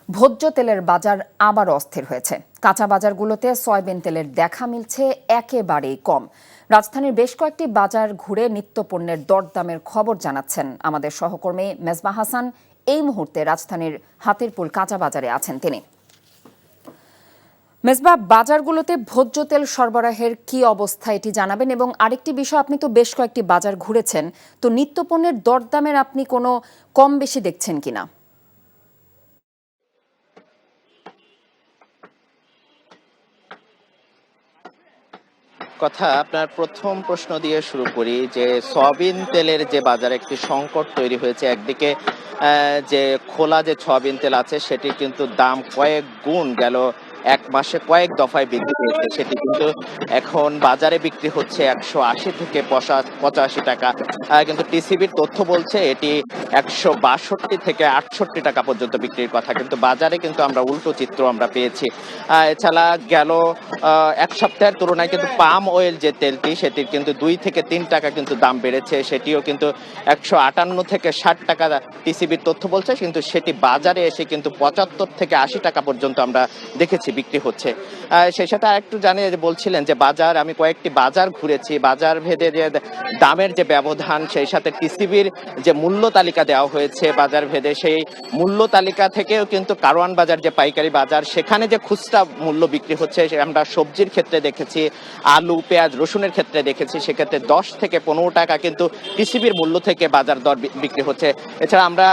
ভোজ্য তেলের বাজার আবার অস্থির হয়েছে। কাঁচা বাজারগুলোতে সয়াবিন তেলের দেখা মিলছে একেবারেই কম। রাজধানীর বেশ কয়েকটি বাজার ঘুরে নিত্যপণ্যের দরদামের খবর জানাচ্ছেন আমাদের সহকর্মী মেজবা হাসান। এই মুহূর্তে রাজধানীর হাতিরপুল কাঁচা বাজারে আছেন তিনি। মেজবা, বাজারগুলোতে ভোজ্য তেল সরবরাহের কি অবস্থা এটি জানাবেন, এবং আরেকটি বিষয়, আপনি তো বেশ কয়েকটি বাজার ঘুরেছেন, তো নিত্যপণ্যের দরদামের আপনি কোনো কম বেশি দেখছেন কিনা? কথা আপনার প্রথম প্রশ্ন দিয়ে শুরু করি যে সয়াবিন তেলের যে বাজারে একটি সংকট তৈরি হয়েছে। একদিকে যে খোলা যে সয়াবিন তেল আছে সেটির কিন্তু দাম কয়েক গুণ গেল এক মাসে কয়েক দফায় বৃদ্ধি পেয়েছে। সেটি কিন্তু এখন বাজারে বিক্রি হচ্ছে 180 থেকে 85 টাকা। কিন্তু টিসিবির তথ্য বলছে এটি 162 থেকে 68 টাকা পর্যন্ত বিক্রির কথা। কিন্তু বাজারে কিন্তু আমরা উল্টো চিত্র আমরা পেয়েছি। এছাড়া গেল এক সপ্তাহের তুলনায় কিন্তু পাম অয়েল যে তেলটি সেটির কিন্তু 2 থেকে 3 টাকা কিন্তু দাম বেড়েছে। সেটিও কিন্তু 158 থেকে 60 টাকা টিসিবির তথ্য বলছে, কিন্তু সেটি বাজারে এসে কিন্তু 75 থেকে 80 টাকা পর্যন্ত আমরা দেখেছি বিক্রি হচ্ছে। সেই সাথে আরেকটু জানিয়ে যে বলছিলেন যে বাজার, আমি কয়েকটি বাজার ঘুরেছি, বাজার ভেদে যে দামের যে ব্যবধান, সেই সাথে টিসিবির যে মূল্য তালিকা দেওয়া হয়েছে বাজার ভেদে, সেই মূল্য তালিকা থেকেও কিন্তু কারওয়ান বাজার যে পাইকারি বাজার, সেখানে যে খুচরা মূল্য বিক্রি হচ্ছে, আমরা সবজির ক্ষেত্রে দেখেছি, আলু পেঁয়াজ রসুনের ক্ষেত্রে দেখেছি, সেক্ষেত্রে 10 থেকে 15 টাকা কিন্তু টিসিবির মূল্য থেকে বাজার দর বিক্রি হচ্ছে। এছাড়া আমরা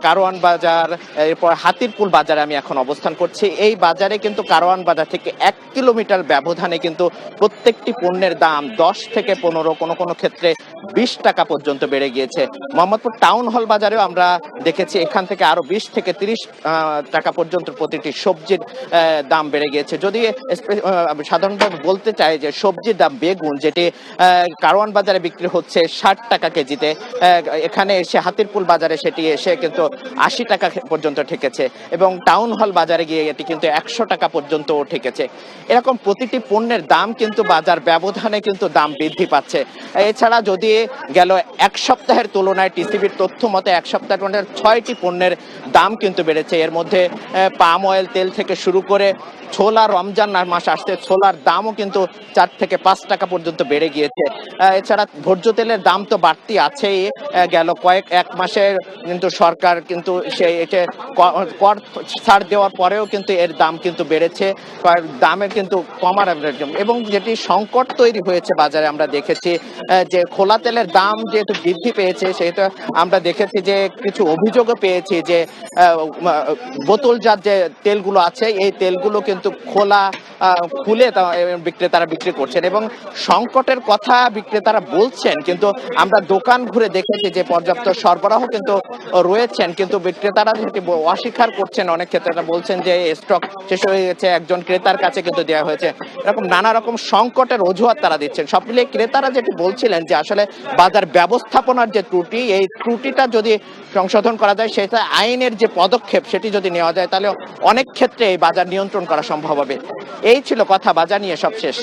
কারওয়ান বাজার, এরপর হাতিরপুল বাজারে আমি এখন অবস্থান করছি। এই বাজারে কিন্তু কারওয়ান বাজার থেকে 1 কিলোমিটার ব্যবধানে কিন্তু প্রত্যেকটি পণ্যের দাম 10 থেকে 15, কোনো কোনো ক্ষেত্রে 20 টাকা পর্যন্ত বেড়ে গিয়েছে। মোহাম্মদপুর টাউন হল বাজারেও আমরা দেখেছি এখান থেকে আরো 20 থেকে 30 টাকা পর্যন্ত প্রতিটি সবজির দাম বেড়ে গিয়েছে। যদি সাধারণভাবে বলতে চাই যে সবজির দাম বেগুন, যেটি কারওয়ান বাজারে বিক্রি হচ্ছে 60 টাকা কেজিতে, এখানে এসে হাতিরপুল বাজারে সেটি এসে কিন্তু 80 টাকা পর্যন্ত ঠেকেছে, এবং টাউন হল বাজারে গিয়ে এটি কিন্তু 100 টাকা পর্যন্ত ঠেকেছে। এরকম প্রতিটি পণ্যের দাম কিন্তু বাজার ব্যবধানে কিন্তু দাম বৃদ্ধি পাচ্ছে। এছাড়া যদি গেল এক সপ্তাহের তুলনায় টিসিবির তথ্য মতে 1 সপ্তাহের মধ্যে 6টি পণ্যের দাম কিন্তু বেড়েছে। এর মধ্যে পাম অয়েল তেল থেকে শুরু করে ছোলা, রমজান মাস আসছে, ছোলার দামও কিন্তু 4 থেকে 5 টাকা পর্যন্ত বেড়ে গিয়েছে। এছাড়া ভোজ্য তেলের দাম তো বাড়তি আছেই। গেল এক মাসের কিন্তু সরকার কিন্তু সেই এটা কর ছাড় দেওয়ার পরেও কিন্তু এর দাম কিন্তু বেড়েছে, দামের কিন্তু কমার, এবং যেটি সংকট তৈরি হয়েছে বাজারে আমরা দেখেছি যে খোলা তেলের দাম যেহেতু বৃদ্ধি পেয়েছে, সেটা আমরা দেখেছি যে কিছু অভিযোগও পেয়েছি যে বোতলজাত যে তেলগুলো আছে এই তেলগুলো কিন্তু খোলা খুলে বিক্রেতারা বিক্রি করছেন, এবং সংকটের কথা বিক্রেতারা বলছেন, কিন্তু আমরা দোকান ঘুরে দেখেছি যে পর্যাপ্ত সরবরাহ কিন্তু রয়েছেন, কিন্তু বিক্রেতারা যেটি অস্বীকার করছেন। অনেক ক্ষেত্রে বলছেন যে স্টক শেষ হয়ে গেছে, একজন ক্রেতার কাছে কিন্তু দেওয়া হয়েছে। এরকম নানা রকম সংকটের অজুহাত তারা দিচ্ছেন। সব মিলিয়ে ক্রেতারা যেটি বলছিলেন যে আসলে বাজার ব্যবস্থাপনার যে ত্রুটি, এই ত্রুটিটা যদি সংশোধন করা যায়, সেটা আইনের যে পদক্ষেপ সেটি যদি নেওয়া যায়, তাহলে অনেক ক্ষেত্রে এই বাজার নিয়ন্ত্রণ করা সম্ভব হবে। এই ছিল কথা বাজার নিয়ে সবশেষ।